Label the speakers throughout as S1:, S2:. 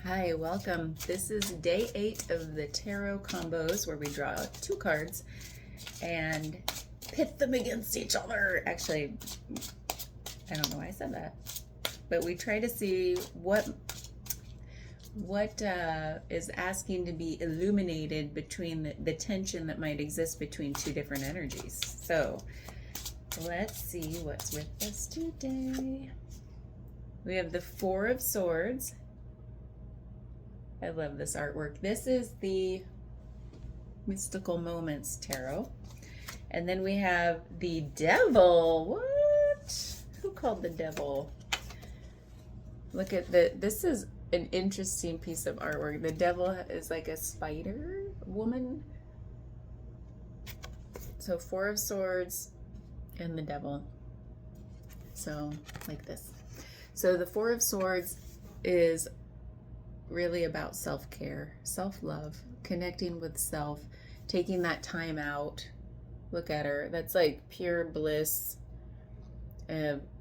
S1: Hi, welcome. This is day 8 of the tarot combos where we draw 2 cards and pit them against each other. Actually, I don't know why I said that, but we try to see what is asking to be illuminated between the tension that might exist between 2 different energies. So let's see what's with us today. We have the Four of Swords. I love this artwork. This is the Mystical Moments Tarot. And then we have the Devil. What? Who called the Devil? Look at this is an interesting piece of artwork. The Devil is like a spider woman. So Four of Swords and the Devil. So like this. So the Four of Swords is really about self-care, self-love, connecting with self, taking that time out. Look at her. That's like pure bliss,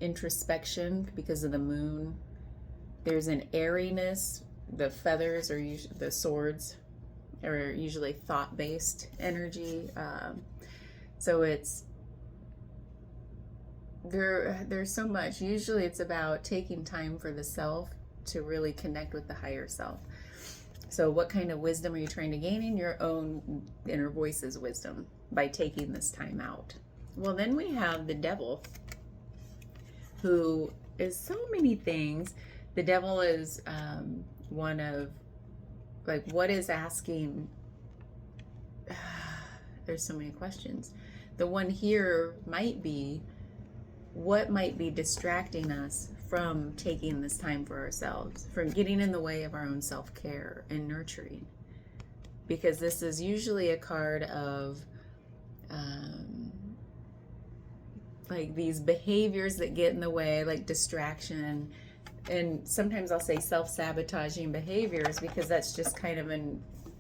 S1: introspection because of the moon. There's an airiness. The feathers are usually, the swords are usually thought-based energy. So it's there's so much. Usually it's about taking time for the self to really connect with the higher self. So what kind of wisdom are you trying to gain in your own inner voice's wisdom by taking this time out? Well, then we have the Devil, who is so many things. The Devil is one of, like, what is asking? There's so many questions. The one here might be, what might be distracting us from taking this time for ourselves, from getting in the way of our own self-care and nurturing? Because this is usually a card of like these behaviors that get in the way, like distraction, and sometimes I'll say self-sabotaging behaviors, because that's just kind of a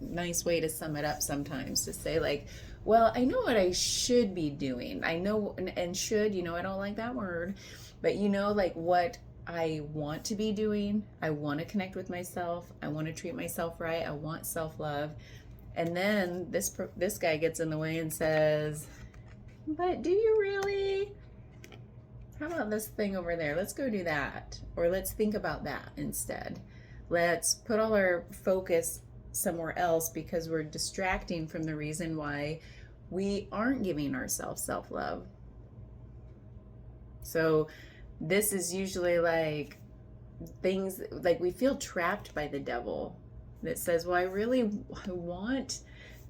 S1: nice way to sum it up sometimes, to say like, well, I know what I should be doing. I know, and should, I don't like that word, but like what I want to be doing. I want to connect with myself. I want to treat myself right. I want self-love. And then this guy gets in the way and says, but do you really? How about this thing over there? Let's go do that. Or let's think about that instead. Let's put all our focus somewhere else, because we're distracting from the reason why we aren't giving ourselves self-love. So this is usually like things like we feel trapped by the Devil that says, well, I want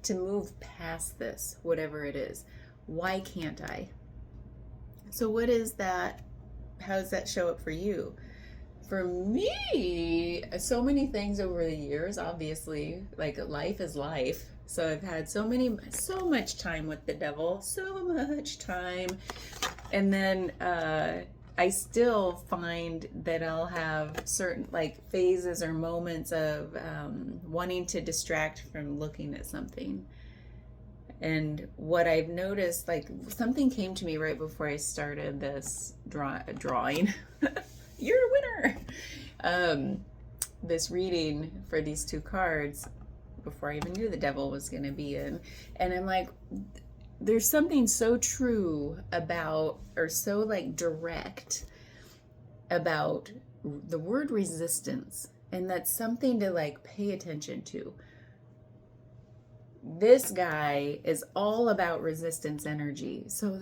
S1: to move past this, whatever it is. Why can't I? So what is that? How does that show up for you? For me, so many things over the years, obviously, like life is life. So I've had so much time with the Devil, so much time. And then I still find that I'll have certain like phases or moments of wanting to distract from looking at something. And what I've noticed, like something came to me right before I started this drawing. You're a winner. This reading for these 2 cards before I even knew the Devil was going to be in. And I'm like, there's something so true about, or so like direct about the word resistance. And that's something to like pay attention to. This guy is all about resistance energy. So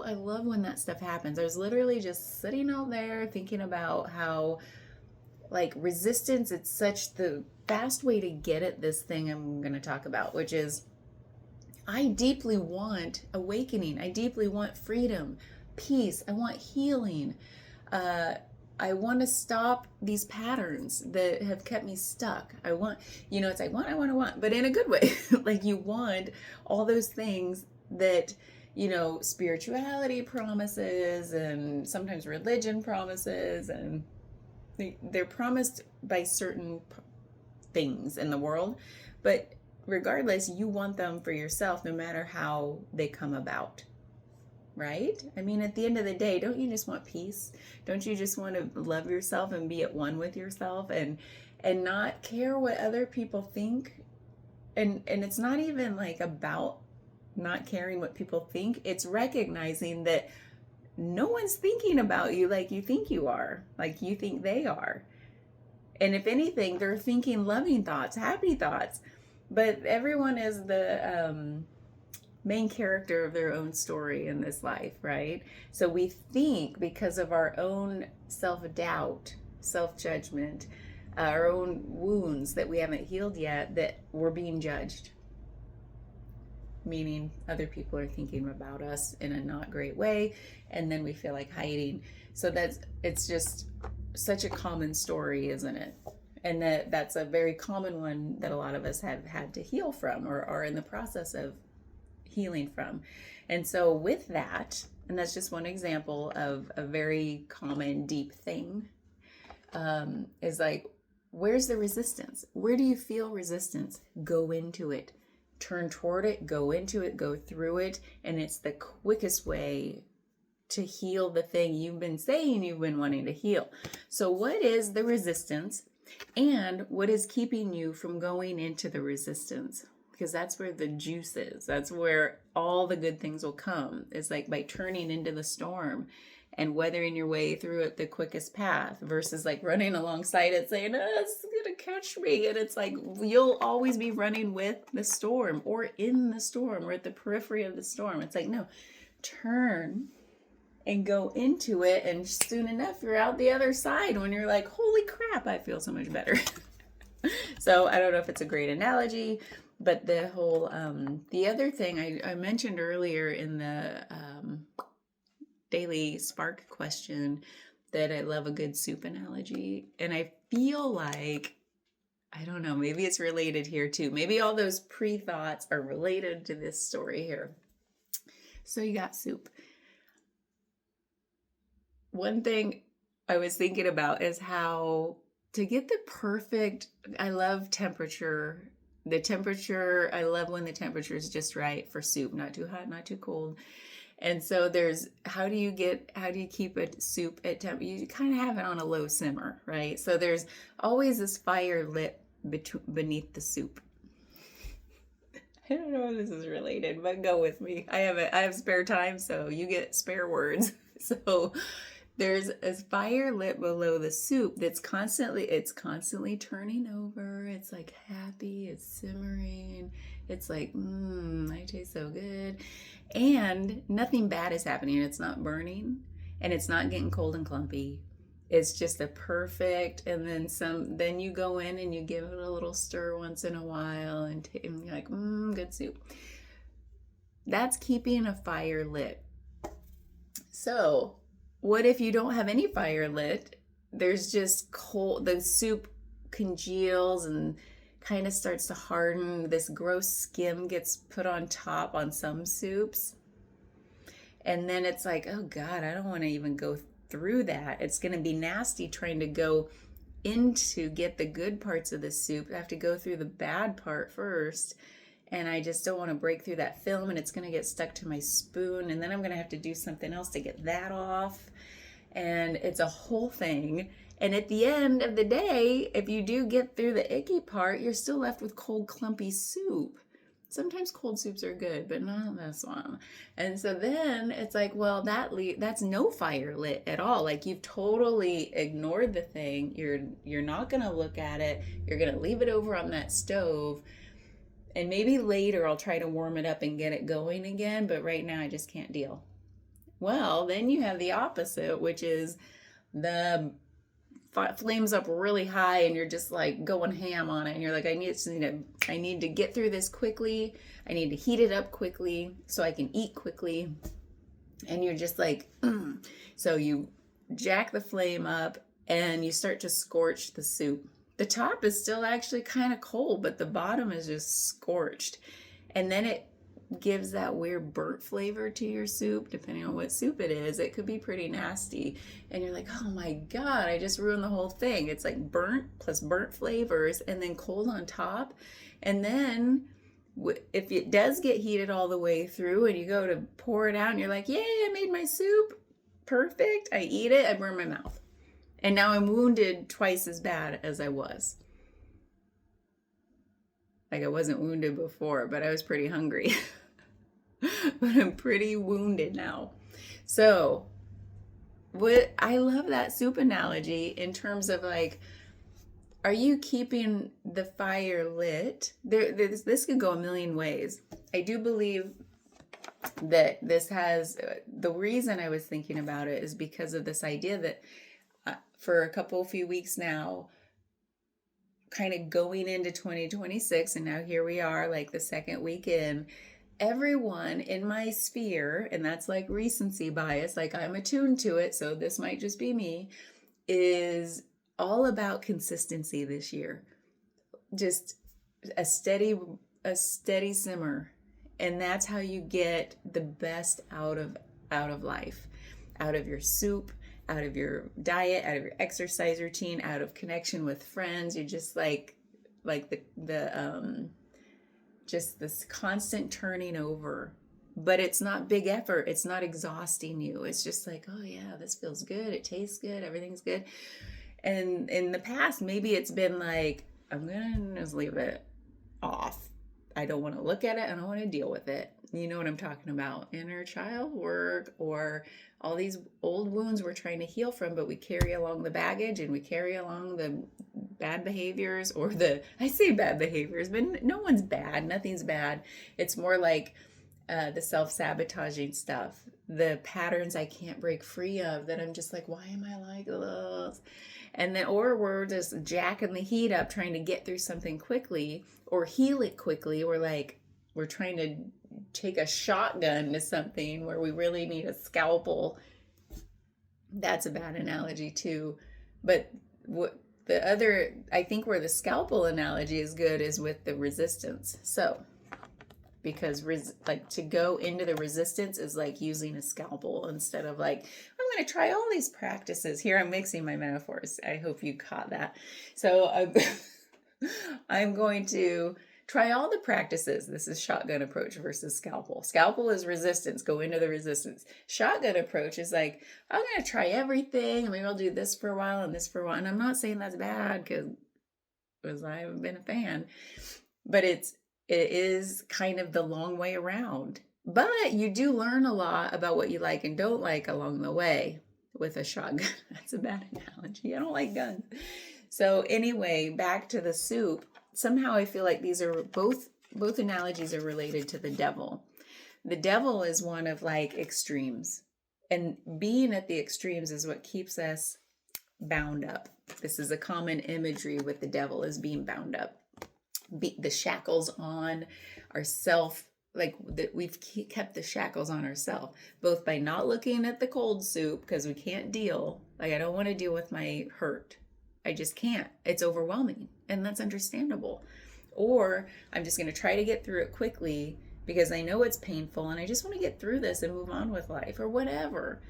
S1: I love when that stuff happens. I was literally just sitting out there thinking about how like resistance, it's such the fast way to get at this thing I'm going to talk about, which is I deeply want awakening. I deeply want freedom, peace. I want healing. I want to stop these patterns that have kept me stuck. I want, it's like, I want, but in a good way. Like you want all those things that, spirituality promises, and sometimes religion promises, and they're promised by certain things in the world. But regardless, you want them for yourself, no matter how they come about. right? I mean, at the end of the day, don't you just want peace? Don't you just want to love yourself and be at one with yourself? And and not care what other people think. And it's not even like about not caring what people think. It's recognizing that no one's thinking about you like you think you are, like you think they are. And if anything, they're thinking loving thoughts, happy thoughts. But everyone is the main character of their own story in this life, right? So we think because of our own self-doubt, self-judgment, our own wounds that we haven't healed yet, that we're being judged. Meaning other people are thinking about us in a not great way, and then we feel like hiding. So it's just such a common story, isn't it? And that's a very common one that a lot of us have had to heal from, or are in the process of healing from. And so with that, and that's just one example of a very common deep thing, is like, where's the resistance? Where do you feel resistance? Go into it. Turn toward it, go into it, go through it, and it's the quickest way to heal the thing you've been saying you've been wanting to heal. So what is the resistance, and what is keeping you from going into the resistance? Because that's where the juice is. That's where all the good things will come. It's like by turning into the storm and weathering your way through it the quickest path, versus like running alongside it saying, it's gonna catch me. And it's like, you'll always be running with the storm, or in the storm, or at the periphery of the storm. It's like, no, turn and go into it, and soon enough you're out the other side when you're like, holy crap, I feel so much better. So I don't know if it's a great analogy, but the whole the other thing I mentioned earlier in the daily spark question, that I love a good soup analogy, and I feel like, I don't know, maybe it's related here too. Maybe all those pre-thoughts are related to this story here. So you got soup. One thing I was thinking about is how to get the perfect, I love temperature. The temperature, I love when the temperature is just right for soup, not too hot, not too cold. And so there's, how do you keep a soup at temp? You kind of have it on a low simmer, right? So there's always this fire lit beneath the soup. I don't know if this is related, but go with me. I have spare time, so you get spare words. So there's a fire lit below the soup that's constantly turning over. It's like happy, it's simmering. It's like, I taste so good. And nothing bad is happening. It's not burning, and it's not getting cold and clumpy. It's just a perfect, and then you go in and you give it a little stir once in a while, and you're like, good soup. That's keeping a fire lit. So what if you don't have any fire lit? There's just cold, the soup congeals and kind of starts to harden. This gross skim gets put on top on some soups. And then it's like, oh God, I don't want to even go through that. It's going to be nasty trying to go into get the good parts of the soup. I have to go through the bad part first. And I just don't want to break through that film, and it's going to get stuck to my spoon. And then I'm going to have to do something else to get that off. And it's a whole thing. And at the end of the day, if you do get through the icky part, you're still left with cold, clumpy soup. Sometimes cold soups are good, but not this one. And so then it's like, well, that's no fire lit at all. Like, you've totally ignored the thing. You're not going to look at it. You're going to leave it over on that stove. And maybe later I'll try to warm it up and get it going again, but right now I just can't deal. Well, then you have the opposite, which is the flames up really high and you're just like going ham on it, and you're like, I need to get through this quickly. I need to heat it up quickly so I can eat quickly. And you're just like, So you jack the flame up and you start to scorch the soup. The top is still actually kind of cold, but the bottom is just scorched. And then it gives that weird burnt flavor to your soup, depending on what soup it is. It could be pretty nasty. And you're like, oh my God, I just ruined the whole thing. It's like burnt plus burnt flavors and then cold on top. And then if it does get heated all the way through and you go to pour it out and you're like, yay, I made my soup. Perfect. I eat it. I burn my mouth. And now I'm wounded twice as bad as I was. Like I wasn't wounded before, but I was pretty hungry. But I'm pretty wounded now. So, what I love that soup analogy in terms of like, are you keeping the fire lit? This could go a million ways. I do believe that this has the reason I was thinking about it is because of this idea that for a few weeks now, kind of going into 2026, and now here we are, like the second week in, everyone in my sphere, and that's like recency bias, like I'm attuned to it, so this might just be me, is all about consistency this year. Just a steady simmer. And that's how you get the best out of life, out of your soup, out of your diet, out of your exercise routine, out of connection with friends. You're just like the just this constant turning over. But it's not big effort. It's not exhausting you. It's just like, oh yeah, this feels good. It tastes good. Everything's good. And in the past, maybe it's been like, I'm going to just leave it off. I don't want to look at it. I don't want to deal with it. You know what I'm talking about. Inner child work or all these old wounds we're trying to heal from, but we carry along the baggage and we carry along the bad behaviors I say bad behaviors, but no one's bad. Nothing's bad. It's more like the self-sabotaging stuff, the patterns I can't break free of that I'm just like, why am I like this? And then, or we're just jacking the heat up trying to get through something quickly or heal it quickly. We're trying to take a shotgun to something where we really need a scalpel. That's a bad analogy too. But what the other, I think where the scalpel analogy is good is with the resistance. So, because like to go into the resistance is like using a scalpel instead of like, I'm going to try all these practices. Here I'm mixing my metaphors. I hope you caught that. So I'm going to try all the practices. This is shotgun approach versus scalpel. Scalpel is resistance. Go into the resistance. Shotgun approach is like, I'm going to try everything. Maybe I'll do this for a while and this for a while. And I'm not saying that's bad because I haven't been a fan, but it is kind of the long way around. But you do learn a lot about what you like and don't like along the way with a shotgun. That's a bad analogy. I don't like guns. So anyway, back to the soup. Somehow I feel like these are both analogies are related to the devil. The devil is one of like extremes. And being at the extremes is what keeps us bound up. This is a common imagery with the devil, is being bound up. The shackles on ourself, like that we've kept the shackles on ourselves, both by not looking at the cold soup because we can't deal. Like I don't want to deal with my hurt. I just can't. It's overwhelming, and that's understandable. Or I'm just going to try to get through it quickly because I know it's painful and I just want to get through this and move on with life or whatever.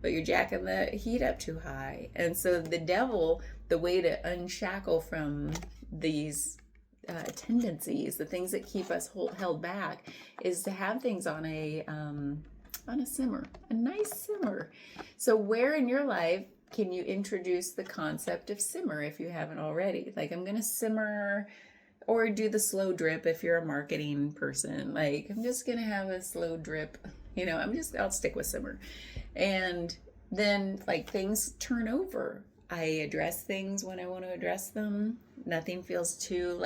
S1: But you're jacking the heat up too high. And so the devil, the way to unshackle from these tendencies, the things that keep us held back, is to have things on a simmer, a nice simmer. So where in your life can you introduce the concept of simmer if you haven't already? Like, I'm going to simmer, or do the slow drip if you're a marketing person. Like, I'm just going to have a slow drip. I'll stick with simmer. And then like things turn over. I address things when I want to address them. Nothing feels too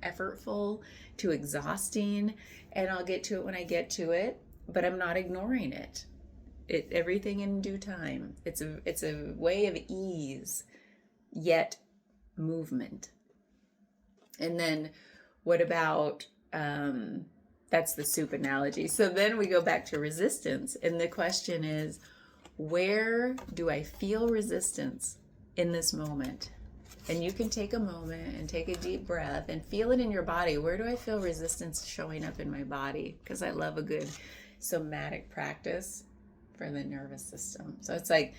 S1: effortful, too exhausting, and I'll get to it when I get to it, but I'm not ignoring it. Everything in due time. It's a way of ease, yet movement. And then what about that's the soup analogy. So then we go back to resistance, and the question is, where do I feel resistance in this moment? And you can take a moment and take a deep breath and feel it in your body. Where do I feel resistance showing up in my body? Because I love a good somatic practice for the nervous system. So it's like,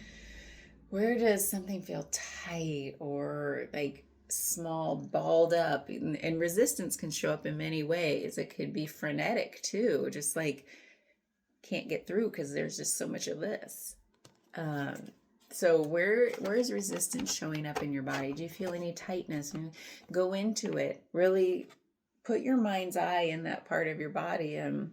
S1: where does something feel tight or like small, balled up? And resistance can show up in many ways. It could be frenetic too, just like can't get through because there's just so much of this. So where is resistance showing up in your body? Do you feel any tightness? And go into it. Really put your mind's eye in that part of your body and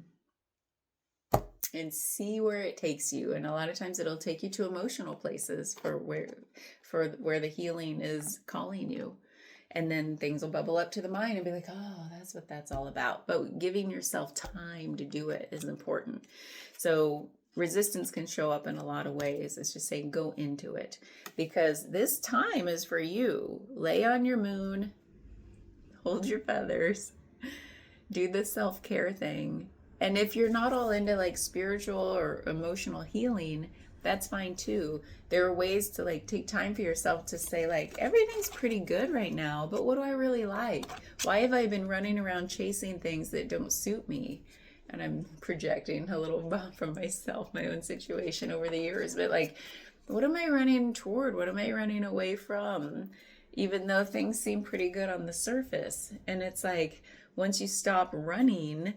S1: see where it takes you. And a lot of times it'll take you to emotional places for where the healing is calling you. And then things will bubble up to the mind and be like, oh, that's what that's all about. But giving yourself time to do it is important. So resistance can show up in a lot of ways. It's just saying go into it, because this time is for you. Lay on your moon, hold your feathers, do the self-care thing. And if you're not all into like spiritual or emotional healing, that's fine too. There are ways to like take time for yourself to say like, everything's pretty good right now, but what do I really like? Why have I been running around chasing things that don't suit me? And I'm projecting a little from myself, my own situation over the years, but like, what am I running toward? What am I running away from? Even though things seem pretty good on the surface. And it's like, once you stop running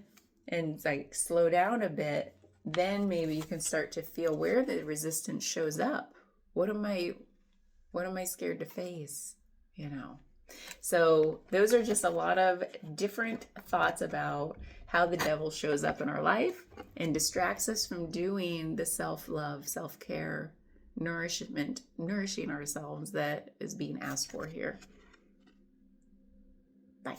S1: and like slow down a bit, then maybe you can start to feel where the resistance shows up. What am I scared to face? You know? So those are just a lot of different thoughts about how the devil shows up in our life and distracts us from doing the self-love, self-care, nourishing ourselves that is being asked for here. Bye.